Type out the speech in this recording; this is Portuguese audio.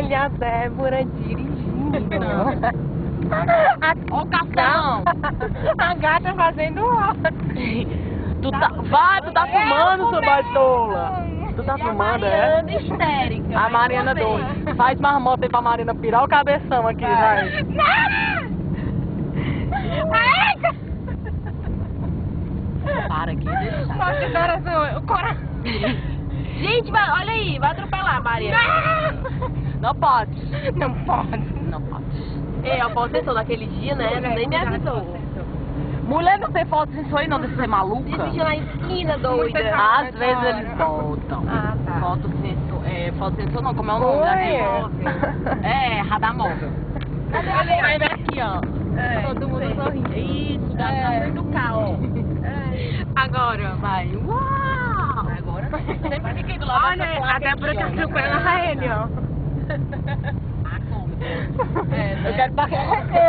Olha a Débora dirigindo. Ó o cafão. A gata fazendo hora. Tu tá fumando, sua baitola. Tu tá fumando, é? Mariana histérica. A Mariana doida. Faz marmota aí pra Mariana pirar o cabeção aqui, vai. Para aqui, deixa. Mostra o coração. Gente, olha aí, vai atropelar a Mariana. Não pode. Não pode. Não pode. É, a posição daquele dia, né? Nem me avisou. Mulher não tem foto disso aí não, de ser maluca? Esse dia na esquina, doida. Às vezes eles botam. Ah, tá. Foto sensor não, como é o nome daquele? É, radamóvel. Sai daqui, ó. Todo mundo sorrindo. Isso, dá na frente do carro, ó. Agora. Vai. Uau! Agora sempre fiquei do lado dessa Olha, placa a Débora tá aqui, ó. atropelando a ele, ó. Ah, como? Eu quero passar.